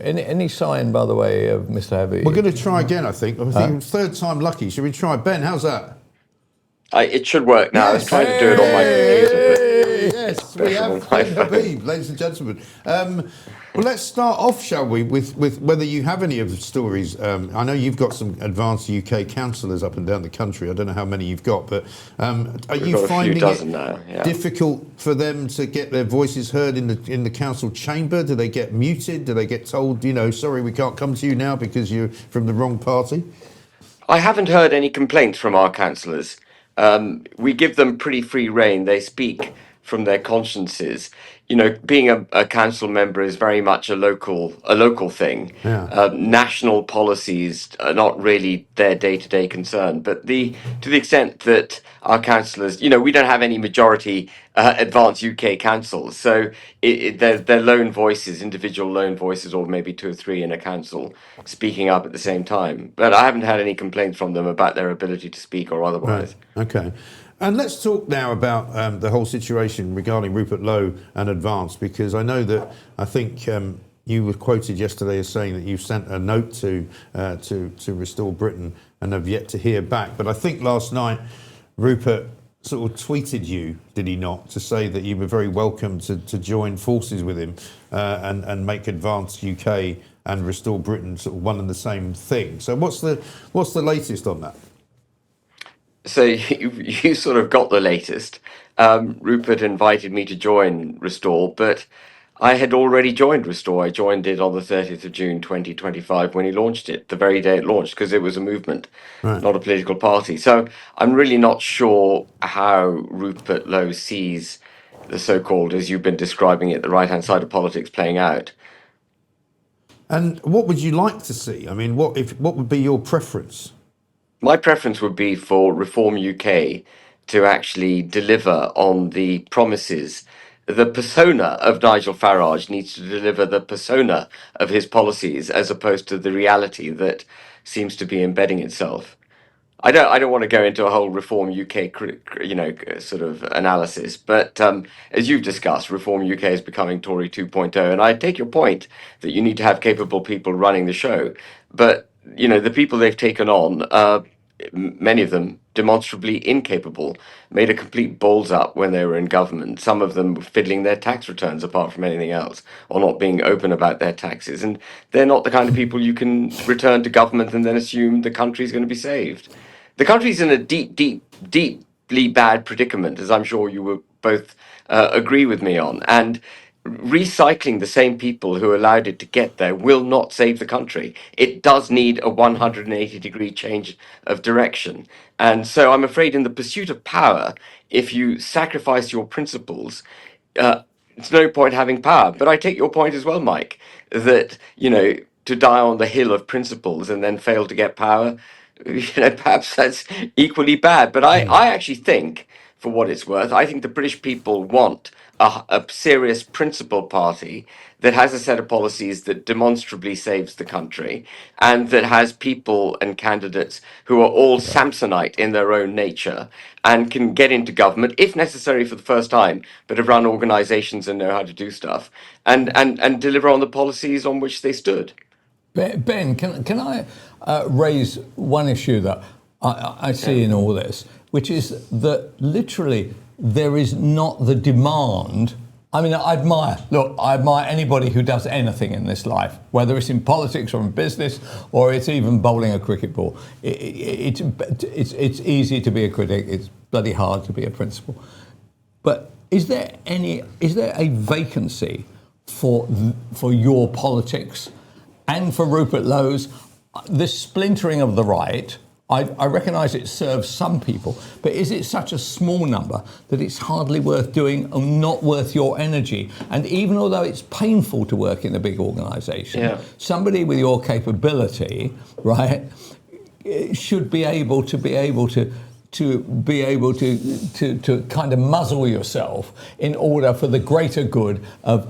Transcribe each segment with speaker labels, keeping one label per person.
Speaker 1: Any sign, by the way, of Mr. Habib?
Speaker 2: We're going to try again, I think. Third time lucky. Should we try? Ben, how's that?
Speaker 3: It should work now.
Speaker 2: Yes.
Speaker 3: I was trying to do it on my computer, but
Speaker 2: Yes, we have Ben Habib, ladies and gentlemen. Well, let's start off, shall we, with whether you have any of the stories. I know you've got some advanced UK councillors up and down the country. I don't know how many you've got, but are you finding it difficult for them to get their voices heard in the council chamber? Do they get muted? Do they get told, sorry, we can't come to you now because you're from the wrong party?
Speaker 3: I haven't heard any complaints from our councillors. We give them pretty free rein. They speak from their consciences. Being a council member is very much a local thing.
Speaker 2: Yeah.
Speaker 3: National policies are not really their day-to-day concern. But to the extent that our councillors, we don't have any majority advanced UK councils, so they're lone voices, individual lone voices, or maybe two or three in a council speaking up at the same time. But I haven't had any complaints from them about their ability to speak or otherwise.
Speaker 2: Right. Okay. And let's talk now about the whole situation regarding Rupert Lowe and Advance, because I know that I think you were quoted yesterday as saying that you sent a note to Restore Britain and have yet to hear back. But I think last night Rupert sort of tweeted you, did he not, to say that you were very welcome to join forces with him and make Advance UK and Restore Britain sort of one and the same thing. So what's the latest on that?
Speaker 3: So you sort of got the latest. Rupert invited me to join Restore, but I had already joined Restore. I joined it on the 30th of June 2025 when he launched it, the very day it launched, because it was a movement,
Speaker 2: Right.
Speaker 3: not a political party. So I'm really not sure how Rupert Lowe sees the so-called, as you've been describing it, the right-hand side of politics playing out.
Speaker 2: And what would you like to see? I mean, what would be your preference?
Speaker 3: My preference would be for Reform UK to actually deliver on the promises. The persona of Nigel Farage needs to deliver the persona of his policies as opposed to the reality that seems to be embedding itself. I don't want to go into a whole Reform UK, sort of analysis, but as you've discussed, Reform UK is becoming Tory 2.0, and I take your point that you need to have capable people running the show, but the people they've taken on, many of them demonstrably incapable, made a complete balls up when they were in government. Some of them were fiddling their tax returns apart from anything else, or not being open about their taxes, and they're not the kind of people you can return to government and then assume the country's going to be saved. The country's in a deeply bad predicament, as I'm sure you will both agree with me on. And recycling the same people who allowed it to get there will not save the country. It does need a 180-degree change of direction. And so I'm afraid in the pursuit of power, if you sacrifice your principles, it's no point having power. But I take your point as well, Mike, that, to die on the hill of principles and then fail to get power, perhaps that's equally bad. But I actually think, for what it's worth, I think the British people want a serious principle party that has a set of policies that demonstrably saves the country and that has people and candidates who are all Samsonite in their own nature and can get into government, if necessary for the first time, but have run organizations and know how to do stuff and deliver on the policies on which they stood.
Speaker 1: Ben, can I raise one issue that I see in all this, which is that literally there is not the demand. I mean, I admire anybody who does anything in this life, whether it's in politics or in business, or it's even bowling a cricket ball. It's easy to be a critic. It's bloody hard to be a principal. But is there a vacancy for your politics and for Rupert Lowe's? This splintering of the right, I recognise it serves some people, but is it such a small number that it's hardly worth doing or not worth your energy? And even although it's painful to work in a big organisation, somebody with your capability, right, should be able to kind of muzzle yourself in order for the greater good of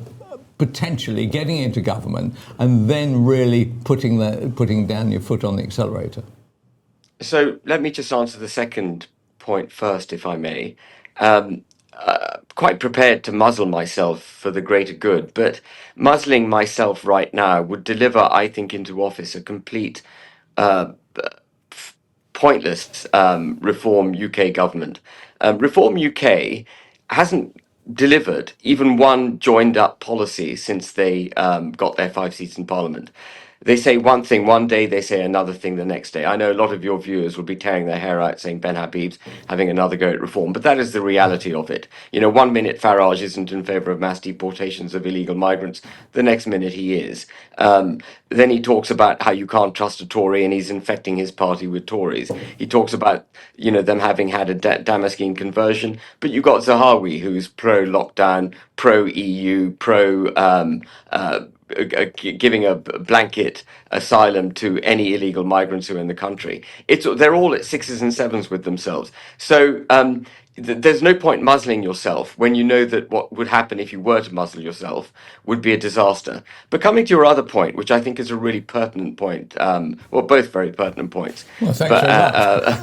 Speaker 1: potentially getting into government and then really putting down your foot on the accelerator.
Speaker 3: So let me just answer the second point first, if I may. quite prepared to muzzle myself for the greater good, but muzzling myself right now would deliver, I think, into office a complete pointless Reform UK government. Reform UK hasn't delivered even one joined up policy since they got their 5 seats in Parliament. They say one thing one day, they say another thing the next day. I know a lot of your viewers will be tearing their hair out saying Ben Habib's having another go at reform, but that is the reality of it. You know, 1 minute Farage isn't in favour of mass deportations of illegal migrants, the next minute he is. Then he talks about how you can't trust a Tory and he's infecting his party with Tories. He talks about, you know, them having had a Damascene conversion, but you've got Zahawi, who's pro-lockdown, pro-EU, giving a blanket asylum to any illegal migrants who are in the country. They're all at sixes and sevens with themselves. So there's no point muzzling yourself when you know that what would happen if you were to muzzle yourself would be a disaster. But coming to your other point, which I think is a really pertinent point, well, both very pertinent points.
Speaker 1: Well, thanks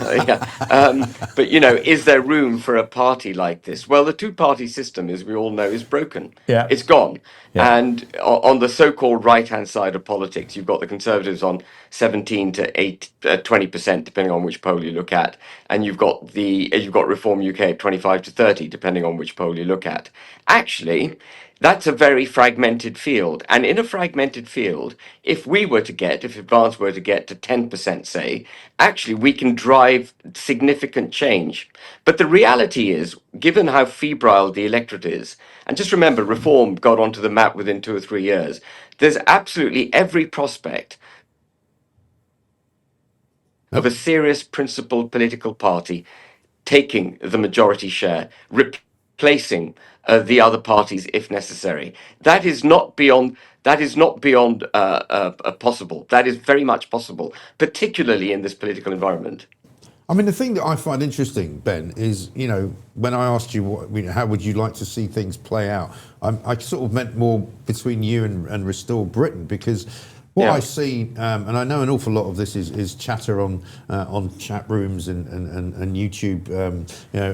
Speaker 1: very much.
Speaker 3: But you know, is there room for a party like this? Well, the two-party system, as we all know, is broken.
Speaker 1: Yeah.
Speaker 3: It's gone.
Speaker 1: Yeah.
Speaker 3: And on the so-called right-hand side of politics, you've got the Conservatives on 17 to 20%, depending on which poll you look at, and you've got Reform UK at 25 to 30, depending on which poll you look at. Actually, that's a very fragmented field. And in a fragmented field, if Advance were to get to 10%, say, actually we can drive significant change. But the reality is, given how febrile the electorate is, and just remember, Reform got onto the map within 2 or 3 years, there's absolutely every prospect of a serious principled political party taking the majority share, replacing the other parties if necessary. That is not beyond. That is not beyond possible. That is very much possible, particularly in this political environment.
Speaker 2: I mean, the thing that I find interesting, Ben, is, you know, when I asked you, how would you like to see things play out, I sort of meant more between you and Restore Britain, because what I see, and I know an awful lot of this is chatter on chat rooms and YouTube, you know,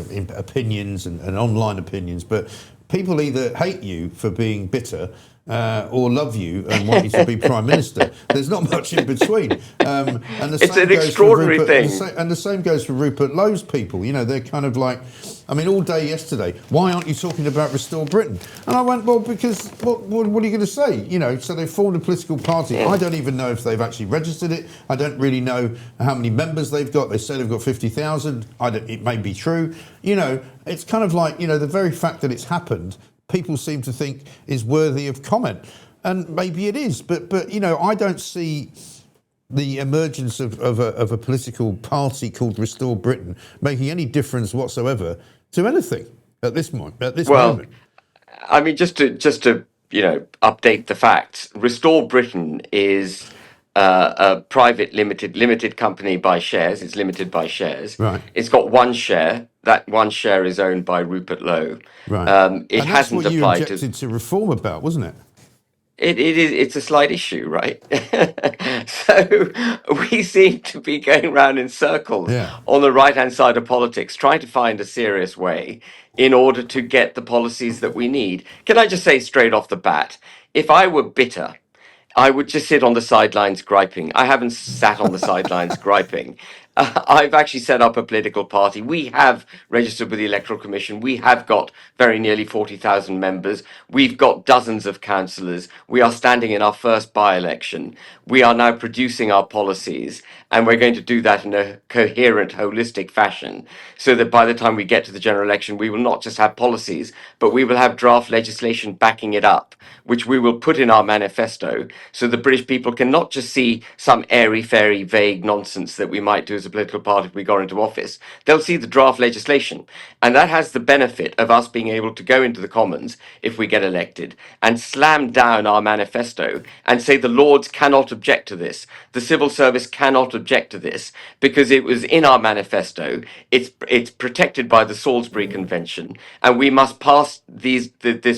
Speaker 2: in opinions and online opinions, but people either hate you for being bitter or love you and want you to be Prime Minister. There's not much in between. And
Speaker 3: it's an extraordinary thing.
Speaker 2: And the same goes for Rupert Lowe's people. You know, they're kind of like, I mean, all day yesterday, why aren't you talking about Restore Britain? And I went, well, because what are you going to say? You know, so they formed a political party. I don't even know if they've actually registered it. I don't really know how many members they've got. They say they've got 50,000. It may be true. You know, it's kind of like, you know, the very fact that it's happened, people seem to think is worthy of comment. And maybe it is. But you know, I don't see the emergence of a political party called Restore Britain making any difference whatsoever to anything at this moment.
Speaker 3: I mean, just to you know, update the facts. Restore Britain is a private limited company by shares. It's limited by shares.
Speaker 2: Right.
Speaker 3: It's got one share. That one share is owned by Rupert Lowe.
Speaker 2: Right.
Speaker 3: It
Speaker 2: and
Speaker 3: hasn't
Speaker 2: that's what
Speaker 3: applied
Speaker 2: you objected to reform about, wasn't it?
Speaker 3: It's a slight issue, right? So we seem to be going round in circles on the right-hand side of politics, trying to find a serious way in order to get the policies that we need. Can I just say straight off the bat, if I were bitter, I would just sit on the sidelines griping. I haven't sat on the sidelines griping. I've actually set up a political party. We have registered with the Electoral Commission. We have got very nearly 40,000 members. We've got dozens of councillors. We are standing in our first by-election. We are now producing our policies, and we're going to do that in a coherent, holistic fashion, so that by the time we get to the general election, we will not just have policies, but we will have draft legislation backing it up, which we will put in our manifesto, so the British people can not just see some airy-fairy, vague nonsense that we might do as a political party if we got into office. They'll see the draft legislation. And that has the benefit of us being able to go into the Commons, if we get elected, and slam down our manifesto and say the Lords cannot object to this. The civil service cannot object to this, because it was in our manifesto. It's protected by the Salisbury Convention, and we must pass this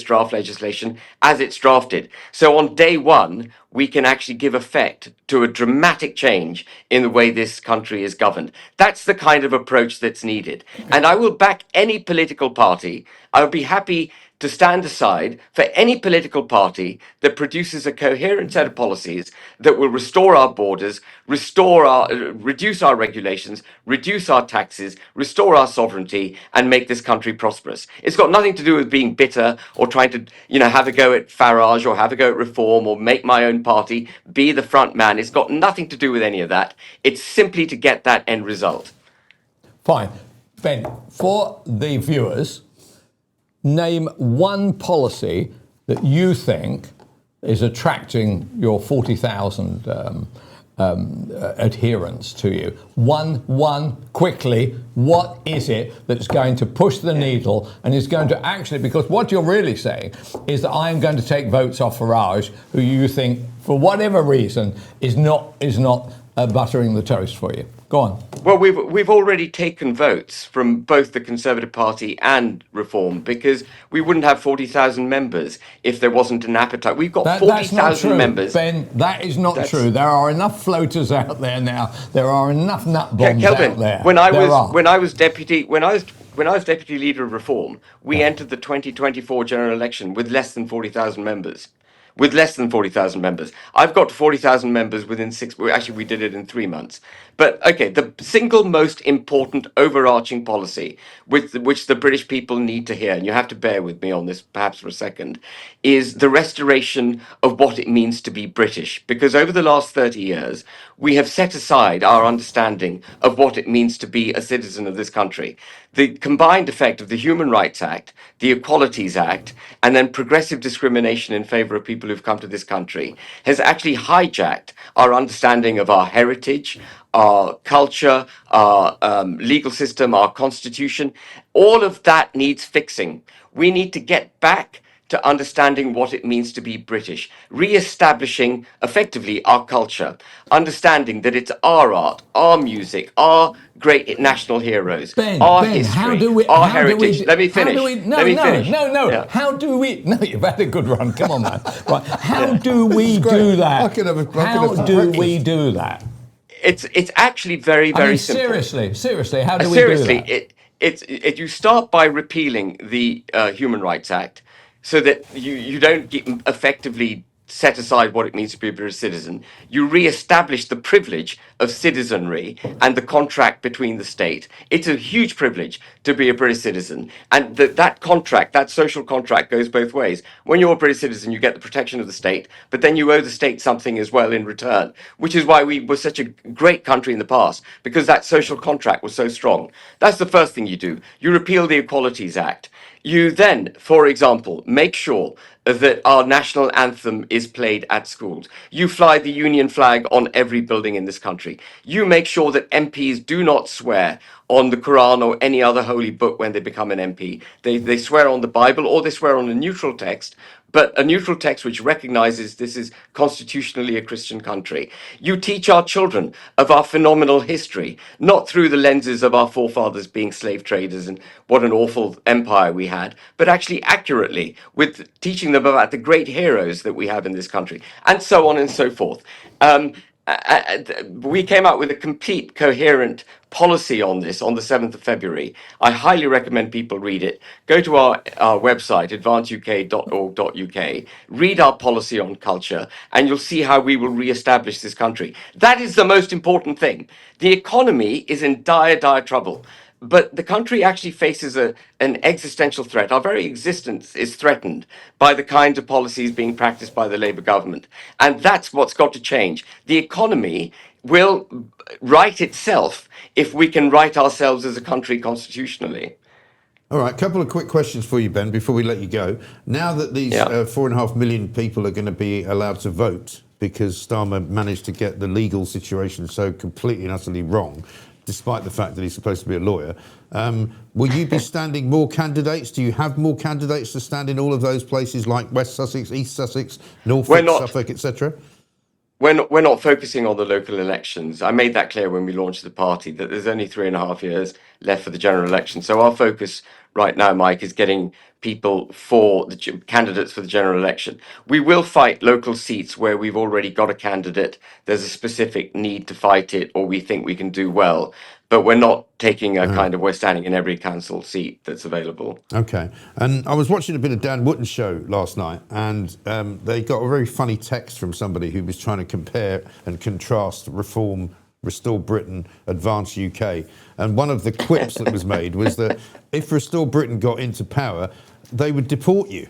Speaker 3: draft legislation as it's drafted. So on day one, we can actually give effect to a dramatic change in the way this country is governed. That's the kind of approach that's needed. And I will back any political party. I would be happy to stand aside for any political party that produces a coherent set of policies that will restore our borders, reduce our regulations, reduce our taxes, restore our sovereignty, and make this country prosperous. It's got nothing to do with being bitter or trying to, have a go at Farage or have a go at Reform or make my own party, be the front man. It's got nothing to do with any of that. It's simply to get that end result.
Speaker 1: Fine. Ben, for the viewers, name one policy that you think is attracting your 40,000 adherents to you. One, quickly. What is it that's going to push the needle and is going to actually, because what you're really saying is that I am going to take votes off Farage, who you think, for whatever reason, is not buttering the toast for you. Go on.
Speaker 3: Well, we've already taken votes from both the Conservative Party and Reform, because we wouldn't have 40,000 members if there wasn't an appetite. We've got 40,000 members.
Speaker 1: Ben, that is not true. There are enough floaters out there now. There are enough nut bombs
Speaker 3: Kelvin,
Speaker 1: out there.
Speaker 3: when I was deputy leader of Reform, we entered the 2024 general election with less than 40,000 members. I've got to 40,000 members within actually we did it in 3 months. But okay, the single most important overarching policy which the British people need to hear, and you have to bear with me on this perhaps for a second, is the restoration of what it means to be British. Because over the last 30 years, we have set aside our understanding of what it means to be a citizen of this country. The combined effect of the Human Rights Act, the Equalities Act, and then progressive discrimination in favour of people who've come to this country has actually hijacked our understanding of our heritage, our culture, our legal system, our constitution. All of that needs fixing. We need to get back to understanding what it means to be British, re-establishing effectively our culture, understanding that it's our art, our music, our great national heroes, our history, our heritage. Let me finish.
Speaker 1: No.
Speaker 3: Yeah.
Speaker 1: How do we? No, you've had a good run. Come on, man. Right. How do we do that? How do we do that?
Speaker 3: It's actually very, very simple.
Speaker 1: Seriously, how do we do that?
Speaker 3: You start by repealing the Human Rights Act, so that you don't effectively set aside what it means to be a British citizen. You re-establish the privilege of citizenry and the contract between the state. It's a huge privilege to be a British citizen. And that contract, that social contract, goes both ways. When you're a British citizen, you get the protection of the state, but then you owe the state something as well in return, which is why we were such a great country in the past, because that social contract was so strong. That's the first thing you do. You repeal the Equalities Act. You then, for example, make sure that our national anthem is played at schools. You fly the Union flag on every building in this country. You make sure that MPs do not swear on the Quran or any other holy book when they become an MP. They swear on the Bible, or they swear on a neutral text, but a neutral text which recognizes this is constitutionally a Christian country. You teach our children of our phenomenal history, not through the lenses of our forefathers being slave traders and what an awful empire we had, but actually accurately, with teaching them about the great heroes that we have in this country, and so on and so forth. We came out with a complete, coherent policy on this on the 7th of February. I highly recommend people read it. Go to our website, advanceuk.org.uk, read our policy on culture, and you'll see how we will re-establish this country. That is the most important thing. The economy is in dire, dire trouble. But the country actually faces an existential threat. Our very existence is threatened by the kinds of policies being practiced by the Labour government. And that's what's got to change. The economy will right itself if we can right ourselves as a country constitutionally.
Speaker 2: All right, a couple of quick questions for you, Ben, before we let you go. Now that these 4.5 million people are going to be allowed to vote, because Starmer managed to get the legal situation so completely and utterly wrong, despite the fact that he's supposed to be a lawyer, will you be standing more candidates? Do you have more candidates to stand in all of those places like West Sussex, East Sussex, Norfolk, Suffolk, etc.?
Speaker 3: We're not focusing on the local elections. I made that clear when we launched the party, that there's only 3.5 years left for the general election. So our focus right now, Mike, is getting people for the candidates for the general election. We will fight local seats where we've already got a candidate. There's a specific need to fight it, or we think we can do well. But we're not taking a kind of, we're standing in every council seat that's available.
Speaker 2: Okay. And I was watching a bit of Dan Wootton's show last night, and they got a very funny text from somebody who was trying to compare and contrast Reform, Restore Britain, Advance UK. And one of the quips that was made was that if Restore Britain got into power, they would deport you.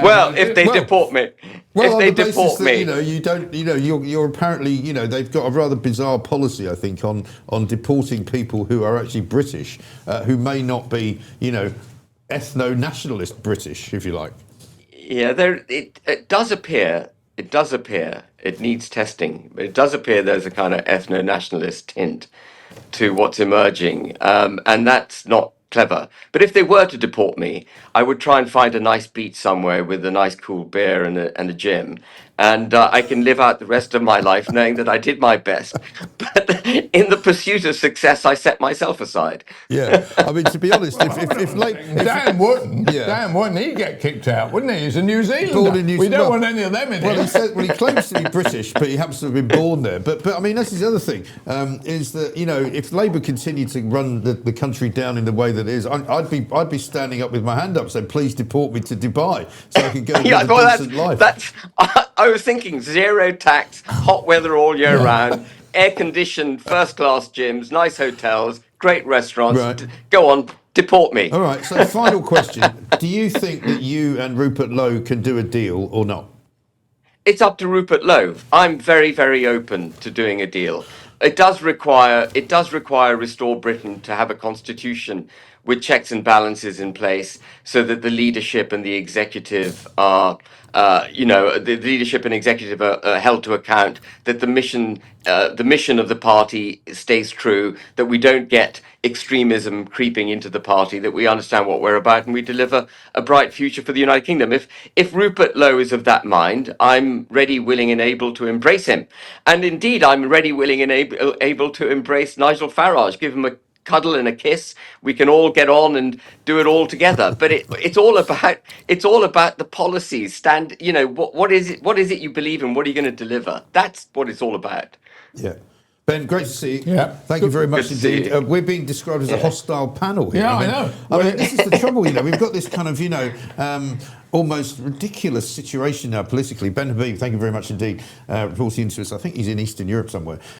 Speaker 3: Well, if they deport me,
Speaker 2: well,
Speaker 3: if they deport me,
Speaker 2: you know, you don't, you know, you're apparently, you know, they've got a rather bizarre policy, I think, on deporting people who are actually British, who may not be, you know, ethno-nationalist British, if you like.
Speaker 3: yeah, it does appear. It does appear. It needs testing, but it does appear there's a kind of ethno-nationalist tint to what's emerging, and that's not clever. But if they were to deport me, I would try and find a nice beach somewhere with a nice cool beer and a gym, and I can live out the rest of my life knowing that I did my best. But in the pursuit of success, I set myself aside.
Speaker 2: Yeah, I mean, to be honest,
Speaker 1: Dan Wootton, he'd get kicked out, wouldn't he? He's a New Zealander. We don't want any of them in here.
Speaker 2: He claims to be British, but he happens to have been born there. But I mean, that's the other thing, is that, you know, if Labour continued to run the country down in the way that it is, I'd be standing up with my hand up saying, please deport me to Dubai so I can go and live a decent life.
Speaker 3: I was thinking zero tax, hot weather all year round, air-conditioned, first-class gyms, nice hotels, great restaurants.
Speaker 2: Right.
Speaker 3: Go on, deport me.
Speaker 2: All right, so final question. Do you think that you and Rupert Lowe can do a deal or not?
Speaker 3: It's up to Rupert Lowe. I'm very, very open to doing a deal. It does require Restore Britain to have a constitution with checks and balances in place, so that the leadership and the executive are, the leadership and executive are held to account. That the mission of the party stays true. That we don't get extremism creeping into the party. That we understand what we're about, and we deliver a bright future for the United Kingdom. If Rupert Lowe is of that mind, I'm ready, willing, and able to embrace him. And indeed, I'm ready, willing, and able to embrace Nigel Farage. Give him a cuddle and a kiss. We can all get on and do it all together. But it's all about the policies. What is it you believe in? What are you going to deliver? That's what it's all about.
Speaker 2: Yeah. Ben, great to see you.
Speaker 1: Yeah.
Speaker 2: Thank you very much indeed. We're being described as a hostile panel here.
Speaker 1: Yeah, I know.
Speaker 2: I mean, this is the trouble, you know. We've got this kind of, almost ridiculous situation now politically. Ben Habib, thank you very much indeed, reporting into us. I think he's in Eastern Europe somewhere.